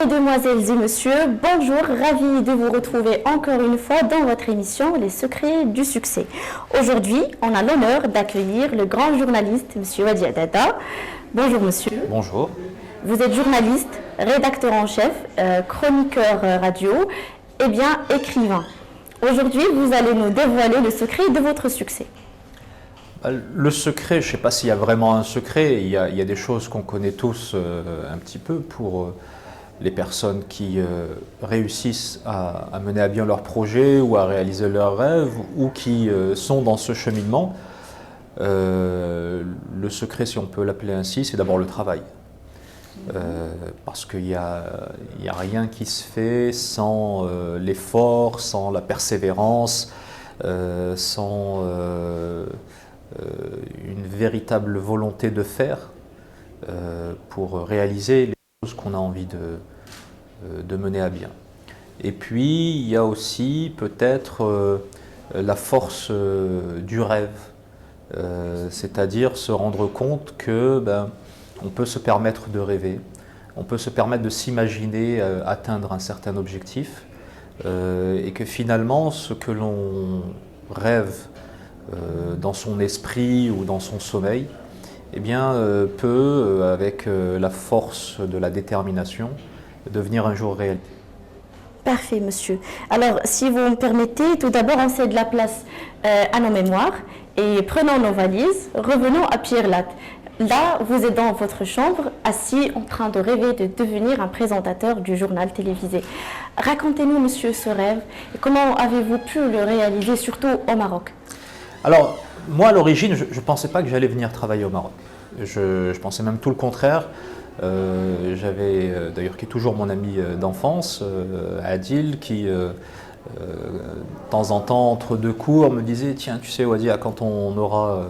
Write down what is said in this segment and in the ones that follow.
Mesdemoiselles et messieurs, bonjour, ravi de vous retrouver encore une fois dans votre émission Les secrets du succès. Aujourd'hui, on a l'honneur d'accueillir le grand journaliste, monsieur Wadi Adada. Bonjour monsieur. Bonjour. Vous êtes journaliste, rédacteur en chef, chroniqueur radio et bien écrivain. Aujourd'hui, vous allez nous dévoiler le secret de votre succès. Le secret, je ne sais pas s'il y a vraiment un secret, il y a des choses qu'on connaît tous un petit peu pour les personnes qui réussissent à mener à bien leur projet ou à réaliser leurs rêves ou qui sont dans ce cheminement. Le secret, si on peut l'appeler ainsi, c'est d'abord le travail. Parce qu'il n'y a rien qui se fait sans l'effort, sans la persévérance, sans une véritable volonté de faire pour réaliser les choses qu'on a envie de mener à bien. Et puis, il y a aussi peut-être la force du rêve, c'est-à-dire se rendre compte que on peut se permettre de rêver, on peut se permettre de s'imaginer atteindre un certain objectif et que finalement ce que l'on rêve dans son esprit ou dans son sommeil, eh bien, peut, avec la force de la détermination, devenir un jour réalité. Parfait, monsieur. Alors, si vous me permettez, tout d'abord, on cède la place à nos mémoires et prenons nos valises, revenons à Pierre Latte. Là, vous êtes dans votre chambre, assis en train de rêver de devenir un présentateur du journal télévisé. Racontez-nous, monsieur, ce rêve et comment avez-vous pu le réaliser, surtout au Maroc? Alors, moi, à l'origine, je ne pensais pas que j'allais venir travailler au Maroc. Je pensais même tout le contraire. J'avais, d'ailleurs, qui est toujours mon ami d'enfance, Adil, qui, de temps en temps, entre deux cours, me disait « Tiens, tu sais, Wadia, quand on aura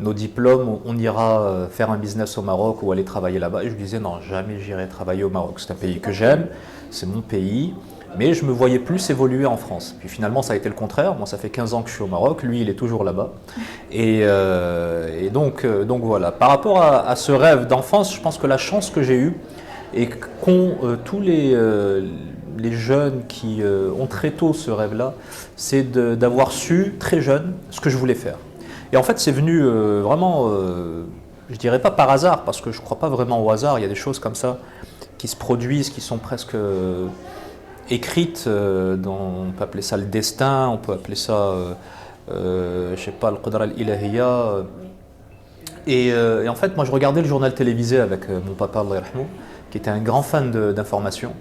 nos diplômes, on ira faire un business au Maroc ou aller travailler là-bas. » Et je lui disais « Non, jamais j'irai travailler au Maroc. C'est un pays que j'aime, c'est mon pays. » Mais je me voyais plus évoluer en France. Puis finalement, ça a été le contraire. Moi, ça fait 15 ans que je suis au Maroc. Lui, il est toujours là-bas. Et donc voilà. Par rapport à ce rêve d'enfance, je pense que la chance que j'ai eue et qu'ont tous les jeunes qui ont très tôt ce rêve-là, c'est d'avoir su très jeune ce que je voulais faire. Et en fait, c'est venu vraiment, je dirais pas par hasard, parce que je ne crois pas vraiment au hasard. Il y a des choses comme ça qui se produisent, qui sont presque écrites, on peut appeler ça le destin, on peut appeler ça, je sais pas, le qadr al-ilahiyya. Et en fait, moi, je regardais le journal télévisé avec mon papa, Allah yarhamou, qui était un grand fan d'information.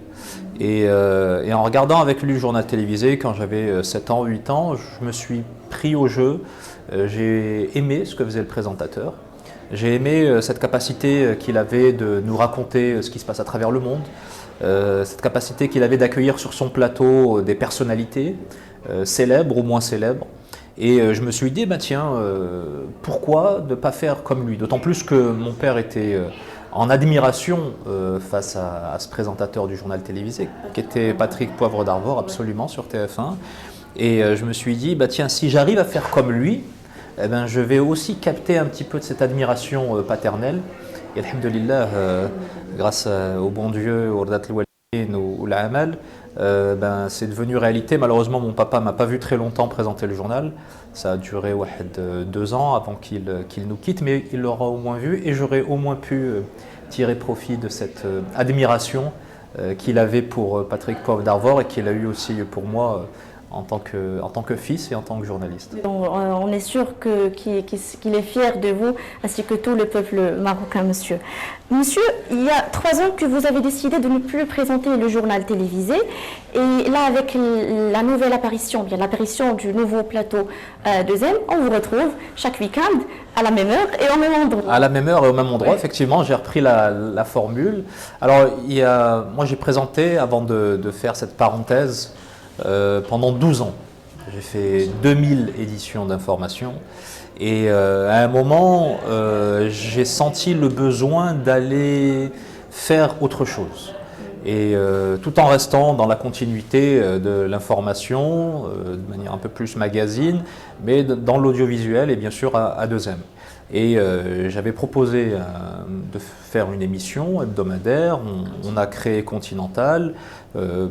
Et en regardant avec lui le journal télévisé, quand j'avais 7 ans, 8 ans, je me suis pris au jeu. J'ai aimé ce que faisait le présentateur. J'ai aimé cette capacité qu'il avait de nous raconter ce qui se passe à travers le monde. Cette capacité qu'il avait d'accueillir sur son plateau des personnalités célèbres ou moins célèbres. Et je me suis dit, tiens, pourquoi ne pas faire comme lui? D'autant plus que mon père était en admiration face à ce présentateur du journal télévisé, qui était Patrick Poivre d'Arvor, absolument, sur TF1. Et je me suis dit, tiens, si j'arrive à faire comme lui, je vais aussi capter un petit peu de cette admiration paternelle. Et alhamdoulilah, grâce au bon Dieu, au Radat al-Walidain ou l'Amal, c'est devenu réalité. Malheureusement, mon papa ne m'a pas vu très longtemps présenter le journal. Ça a duré 2 ans avant qu'il nous quitte, mais il l'aura au moins vu et j'aurais au moins pu tirer profit de cette admiration qu'il avait pour Patrick Poivre d'Arvor et qu'il a eu aussi pour moi en tant que fils et en tant que journaliste. On est sûr qu'il est fier de vous, ainsi que tout le peuple marocain, monsieur. Monsieur, il y a 3 ans que vous avez décidé de ne plus présenter le journal télévisé. Et là, avec la nouvelle apparition, bien l'apparition du nouveau plateau de Zen, on vous retrouve chaque week-end à la même heure et au même endroit. À la même heure et au même endroit, oui. Effectivement, j'ai repris la formule. Alors, moi j'ai présenté, avant de faire cette parenthèse, pendant 12 ans. J'ai fait 2000 éditions d'information et à un moment, j'ai senti le besoin d'aller faire autre chose. Et tout en restant dans la continuité de l'information, de manière un peu plus magazine, mais dans l'audiovisuel et bien sûr à 2M. Et j'avais proposé de faire une émission hebdomadaire. On a créé Continental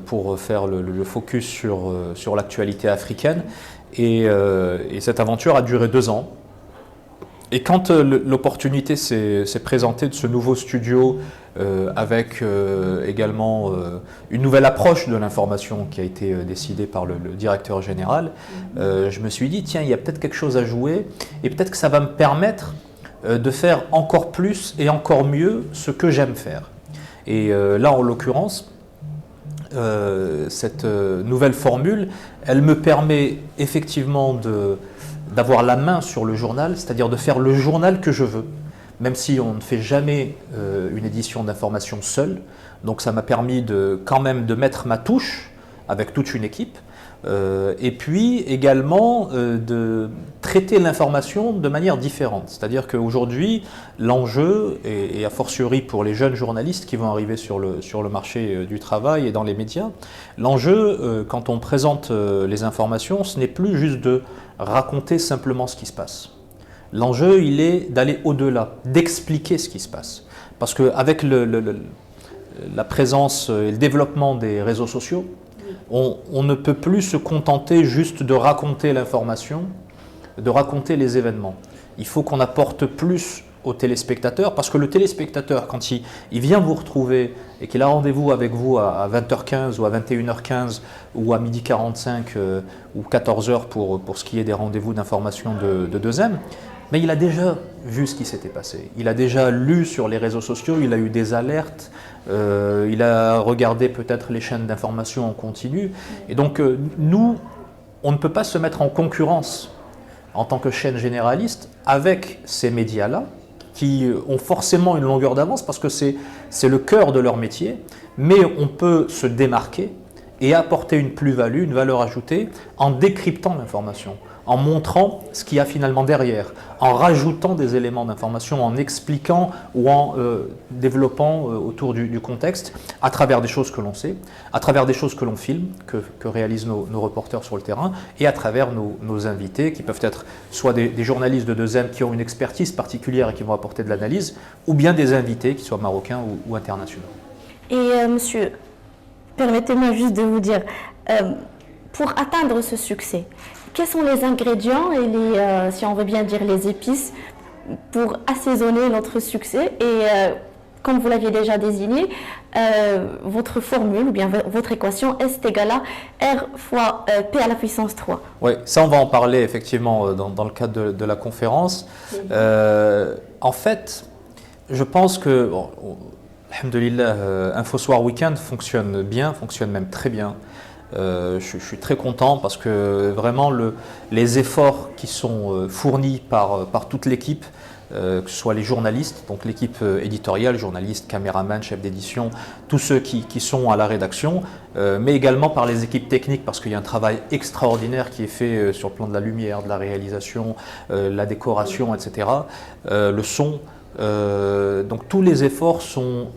pour faire le focus sur l'actualité africaine. Et cette aventure a duré 2 ans. Et quand l'opportunité s'est présentée de ce nouveau studio avec également une nouvelle approche de l'information qui a été décidée par le directeur général, je me suis dit, tiens, il y a peut-être quelque chose à jouer et peut-être que ça va me permettre de faire encore plus et encore mieux ce que j'aime faire. Et là, en l'occurrence, cette nouvelle formule, elle me permet effectivement d'avoir la main sur le journal, c'est-à-dire de faire le journal que je veux, même si on ne fait jamais une édition d'information seul. Donc ça m'a permis quand même de mettre ma touche avec toute une équipe, et puis également de traiter l'information de manière différente. C'est-à-dire qu'aujourd'hui, l'enjeu, et a fortiori pour les jeunes journalistes qui vont arriver sur le marché du travail et dans les médias, l'enjeu, quand on présente les informations, ce n'est plus juste de raconter simplement ce qui se passe. L'enjeu, il est d'aller au-delà, d'expliquer ce qui se passe. Parce qu'avec la présence et le développement des réseaux sociaux, on ne peut plus se contenter juste de raconter l'information, de raconter les événements. Il faut qu'on apporte plus au téléspectateur, parce que le téléspectateur, quand il vient vous retrouver et qu'il a rendez-vous avec vous à 20h15 ou à 21h15 ou à 12h45 ou 14h pour ce qui est des rendez-vous d'information de 2M, mais il a déjà vu ce qui s'était passé. Il a déjà lu sur les réseaux sociaux, il a eu des alertes, il a regardé peut-être les chaînes d'information en continu. Et donc nous, on ne peut pas se mettre en concurrence en tant que chaîne généraliste avec ces médias-là, qui ont forcément une longueur d'avance parce que c'est le cœur de leur métier, mais on peut se démarquer et apporter une plus-value, une valeur ajoutée en décryptant l'information, en montrant ce qu'il y a finalement derrière, en rajoutant des éléments d'information, en expliquant ou en développant autour du contexte, à travers des choses que l'on sait, à travers des choses que l'on filme, que réalisent nos reporters sur le terrain, et à travers nos invités, qui peuvent être soit des journalistes de 2M qui ont une expertise particulière et qui vont apporter de l'analyse, ou bien des invités qui soient marocains ou internationaux. Et monsieur, permettez-moi juste de vous dire, pour atteindre ce succès, quels sont les ingrédients et si on veut bien dire les épices pour assaisonner notre succès? Et comme vous l'aviez déjà désigné, votre formule ou bien votre équation S est égale à R fois P à la puissance 3. Oui, ça on va en parler effectivement dans le cadre de la conférence. En fait, je pense que, bon, alhamdoulilah, InfoSoir Weekend fonctionne bien, fonctionne même très bien. Je suis très content parce que vraiment les efforts qui sont fournis par toute l'équipe, que ce soit les journalistes, donc l'équipe éditoriale, journalistes, caméramans, chefs d'édition, tous ceux qui sont à la rédaction, mais également par les équipes techniques parce qu'il y a un travail extraordinaire qui est fait sur le plan de la lumière, de la réalisation, la décoration, etc., le son. Donc tous les efforts sont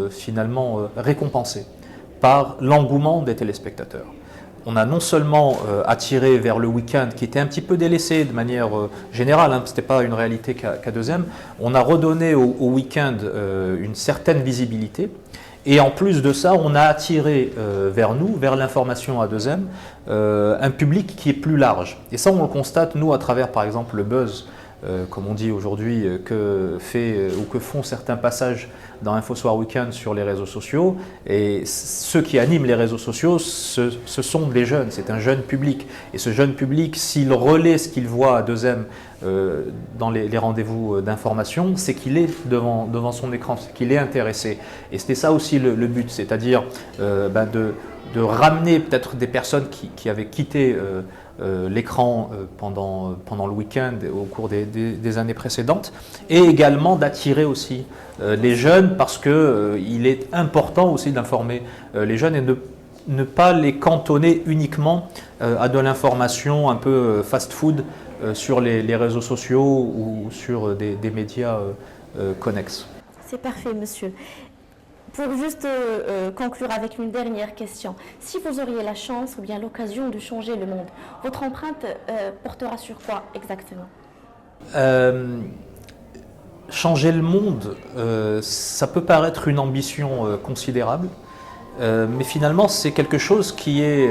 finalement récompensés par l'engouement des téléspectateurs. On a non seulement attiré vers le week-end, qui était un petit peu délaissé de manière générale, ce n'était pas une réalité qu'à 2M, on a redonné au week-end une certaine visibilité, et en plus de ça, on a attiré vers nous, vers l'information à 2M, un public qui est plus large. Et ça, on le constate, nous, à travers, par exemple, le buzz, comme on dit aujourd'hui, que font certains passages dans InfoSoir Weekend sur les réseaux sociaux. Et ceux qui animent les réseaux sociaux, ce sont des jeunes, c'est un jeune public. Et ce jeune public, s'il relaie ce qu'il voit à 2M dans les rendez-vous d'information, c'est qu'il est devant son écran, c'est qu'il est intéressé. Et c'était ça aussi le but, c'est-à-dire de ramener peut-être des personnes qui avaient quitté l'écran pendant le week-end au cours des années précédentes, et également d'attirer aussi les jeunes parce qu'il est important aussi d'informer les jeunes et ne pas les cantonner uniquement à de l'information un peu fast-food sur les réseaux sociaux ou sur des médias connexes. C'est parfait, monsieur. Pour juste conclure avec une dernière question, si vous auriez la chance ou bien l'occasion de changer le monde, votre empreinte portera sur quoi exactement? Changer le monde, ça peut paraître une ambition considérable, mais finalement c'est quelque chose qui est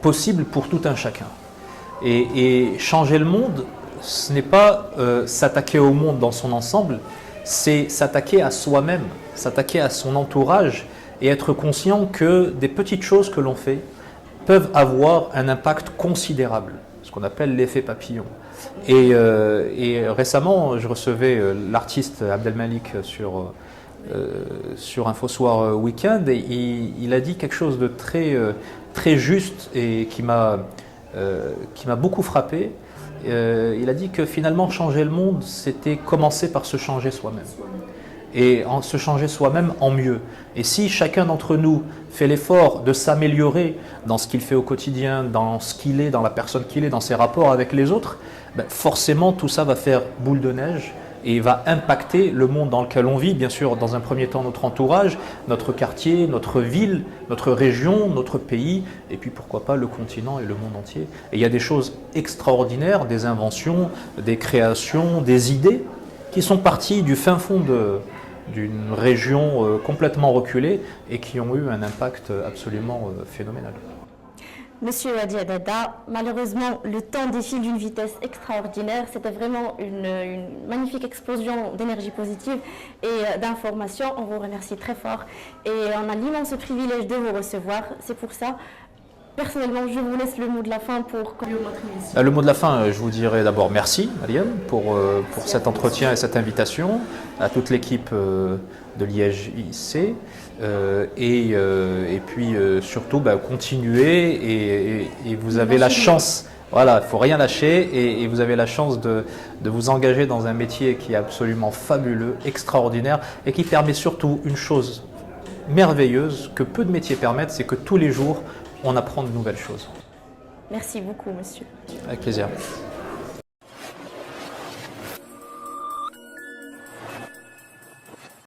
possible pour tout un chacun. Et changer le monde, ce n'est pas s'attaquer au monde dans son ensemble, c'est s'attaquer à soi-même, s'attaquer à son entourage et être conscient que des petites choses que l'on fait peuvent avoir un impact considérable, ce qu'on appelle l'effet papillon. Et récemment, je recevais l'artiste Abdelmalik sur InfoSoir Weekend et il a dit quelque chose de très juste et qui m'a beaucoup frappé. Il a dit que finalement changer le monde, c'était commencer par se changer soi-même. Et se changer soi-même en mieux. Et si chacun d'entre nous fait l'effort de s'améliorer dans ce qu'il fait au quotidien, dans ce qu'il est, dans la personne qu'il est, dans ses rapports avec les autres, ben forcément tout ça va faire boule de neige et va impacter le monde dans lequel on vit, bien sûr dans un premier temps notre entourage, notre quartier, notre ville, notre région, notre pays, et puis pourquoi pas le continent et le monde entier. Et il y a des choses extraordinaires, des inventions, des créations, des idées qui sont parties du fin fond d'une région complètement reculée et qui ont eu un impact absolument phénoménal. Monsieur Hadi Haddada, malheureusement, le temps défile d'une vitesse extraordinaire. C'était vraiment une magnifique explosion d'énergie positive et d'informations. On vous remercie très fort et on a l'immense privilège de vous recevoir. C'est pour ça, personnellement, je vous laisse le mot de la fin pour conclure notre émission. Le mot de la fin, je vous dirais d'abord merci, Mariam, pour cet entretien et cette invitation, à toute l'équipe de l'IHIC. Et puis surtout continuer et vous avez la chance, voilà, il ne faut rien lâcher et vous avez la chance de vous engager dans un métier qui est absolument fabuleux, extraordinaire et qui permet surtout une chose merveilleuse que peu de métiers permettent, c'est que tous les jours on apprend de nouvelles choses. Merci beaucoup, monsieur. Avec plaisir.